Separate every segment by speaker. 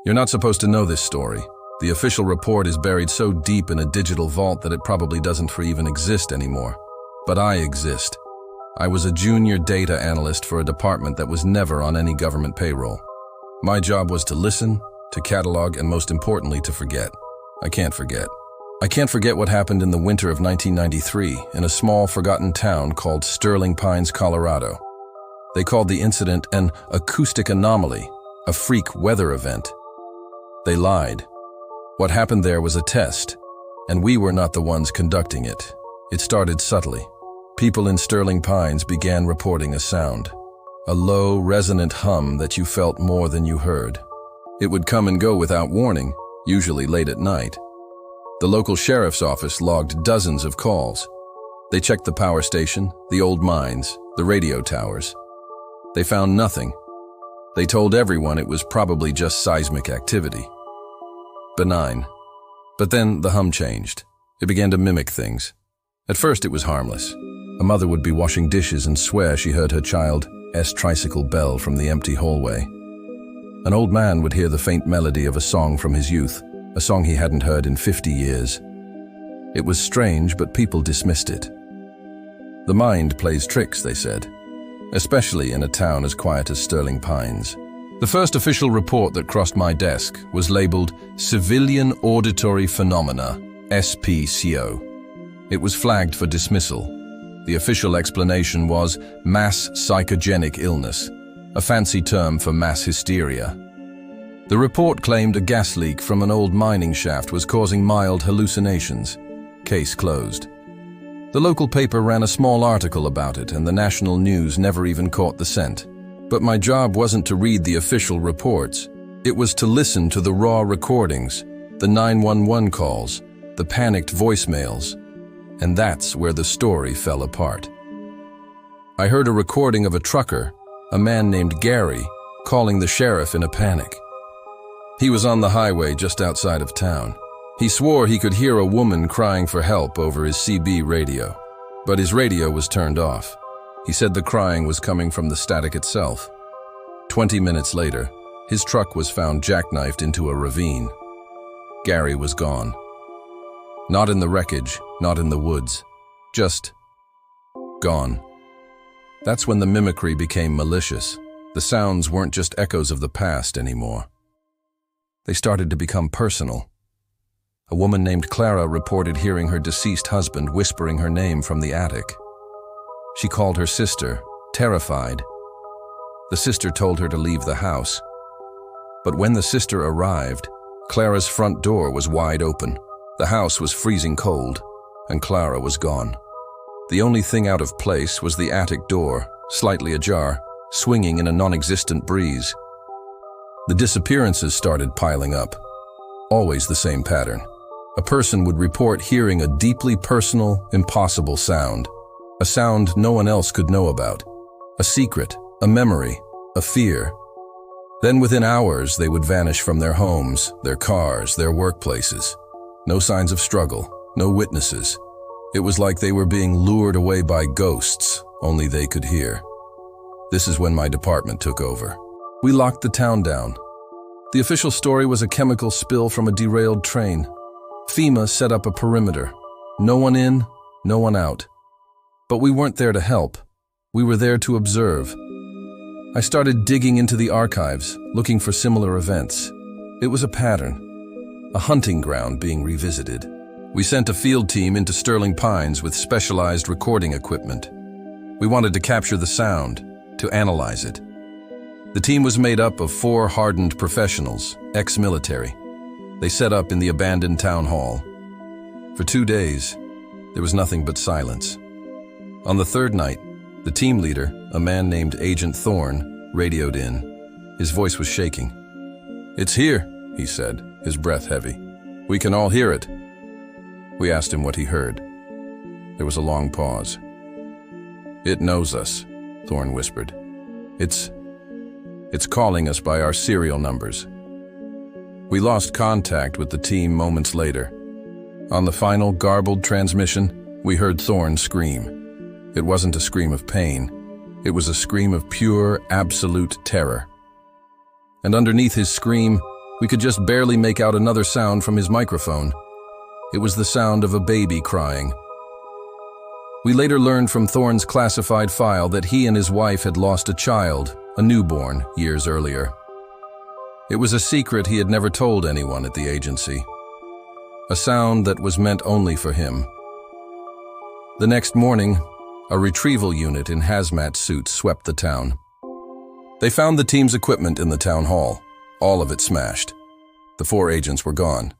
Speaker 1: You're not supposed to know this story. The official report is buried so deep in a digital vault that it probably doesn't even exist anymore. But I exist. I was a junior data analyst for a department that was never on any government payroll. My job was to listen, to catalog, and most importantly, to forget. I can't forget. I can't forget what happened in the winter of 1993 in a small, forgotten town called Sterling Pines, Colorado. They called the incident an acoustic anomaly, a freak weather event. They lied. What happened there was a test, and we were not the ones conducting it. It started subtly. People in Sterling Pines began reporting a sound, a low, resonant hum that you felt more than you heard. It would come and go without warning, usually late at night. The local sheriff's office logged dozens of calls. They checked the power station, the old mines, the radio towers. They found nothing. They told everyone it was probably just seismic activity. Benign. But then the hum changed. It began to mimic things. At first it was harmless. A mother would be washing dishes and swear she heard her child's tricycle bell from the empty hallway. An old man would hear the faint melody of a song from his youth, a song he hadn't heard in 50 years. It was strange, but people dismissed it. The mind plays tricks, they said, especially in a town as quiet as Sterling Pines. The first official report that crossed my desk was labeled Civilian Auditory Phenomena, SPCO. It was flagged for dismissal. The official explanation was mass psychogenic illness, a fancy term for mass hysteria. The report claimed a gas leak from an old mining shaft was causing mild hallucinations. Case closed. The local paper ran a small article about it, and the national news never even caught the scent. But my job wasn't to read the official reports. It was to listen to the raw recordings, the 911 calls, the panicked voicemails. And that's where the story fell apart. I heard a recording of a trucker, a man named Gary, calling the sheriff in a panic. He was on the highway just outside of town. He swore he could hear a woman crying for help over his CB radio, but his radio was turned off. He said the crying was coming from the static itself. 20 minutes later, his truck was found jackknifed into a ravine. Gary was gone. Not in the wreckage, not in the woods. Just gone. That's when the mimicry became malicious. The sounds weren't just echoes of the past anymore. They started to become personal. A woman named Clara reported hearing her deceased husband whispering her name from the attic. She called her sister, terrified. The sister told her to leave the house. But when the sister arrived, Clara's front door was wide open. The house was freezing cold, and Clara was gone. The only thing out of place was the attic door, slightly ajar, swinging in a non-existent breeze. The disappearances started piling up. Always the same pattern. A person would report hearing a deeply personal, impossible sound. A sound no one else could know about. A secret, a memory, a fear. Then within hours, they would vanish from their homes, their cars, their workplaces. No signs of struggle, no witnesses. It was like they were being lured away by ghosts, only they could hear. This is when my department took over. We locked the town down. The official story was a chemical spill from a derailed train. FEMA set up a perimeter. No one in, no one out. But we weren't there to help. We were there to observe. I started digging into the archives, looking for similar events. It was a pattern, a hunting ground being revisited. We sent a field team into Sterling Pines with specialized recording equipment. We wanted to capture the sound, to analyze it. The team was made up of 4 hardened professionals, ex-military. They set up in the abandoned town hall. For 2 days, there was nothing but silence. On the 3rd night, the team leader, a man named Agent Thorne, radioed in. His voice was shaking. "It's here," he said, his breath heavy. "We can all hear it." We asked him what he heard. There was a long pause. "It knows us," Thorne whispered. It's calling us by our serial numbers." We lost contact with the team moments later. On the final garbled transmission, we heard Thorne scream. It wasn't a scream of pain. It was a scream of pure, absolute terror. And underneath his scream, We could just barely make out another sound from his microphone. It was the sound of a baby crying. We later learned from Thorne's classified file that he and his wife had lost a child, a newborn, years earlier. It was a secret he had never told anyone at the agency. A sound that was meant only for him. The next morning, a retrieval unit in hazmat suits swept the town. They found the team's equipment in the town hall, all of it smashed. The 4 agents were gone.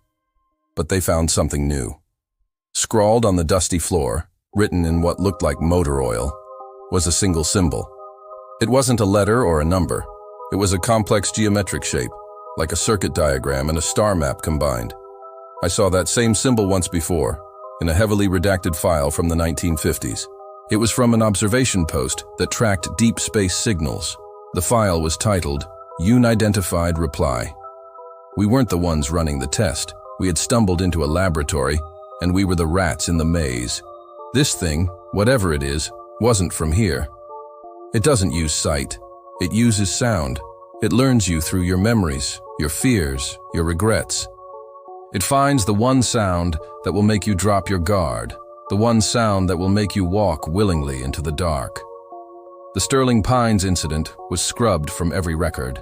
Speaker 1: But they found something new. Scrawled on the dusty floor, written in what looked like motor oil, was a single symbol. It wasn't a letter or a number. It was a complex geometric shape, like a circuit diagram and a star map combined. I saw that same symbol once before, in a heavily redacted file from the 1950s. It was from an observation post that tracked deep space signals. The file was titled, Unidentified Reply. We weren't the ones running the test. We had stumbled into a laboratory, and we were the rats in the maze. This thing, whatever it is, wasn't from here. It doesn't use sight. It uses sound. It learns you through your memories, your fears, your regrets. It finds the one sound that will make you drop your guard, the one sound that will make you walk willingly into the dark. The Sterling Pines incident was scrubbed from every record.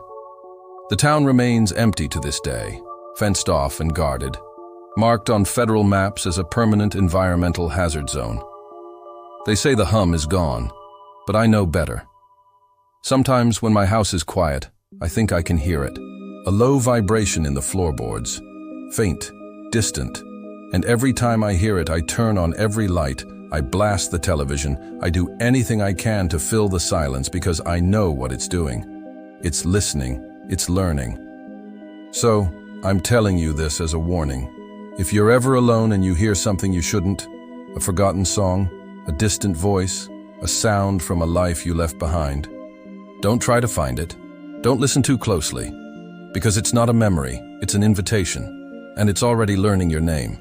Speaker 1: The town remains empty to this day, fenced off and guarded, marked on federal maps as a permanent environmental hazard zone. They say the hum is gone, but I know better. Sometimes when my house is quiet, I think I can hear it. A low vibration in the floorboards, faint, distant, and every time I hear it, I turn on every light, I blast the television, I do anything I can to fill the silence because I know what it's doing. It's listening, it's learning. So, I'm telling you this as a warning. If you're ever alone and you hear something you shouldn't, a forgotten song, a distant voice, a sound from a life you left behind, don't try to find it. Don't listen too closely, because it's not a memory, it's an invitation, and it's already learning your name.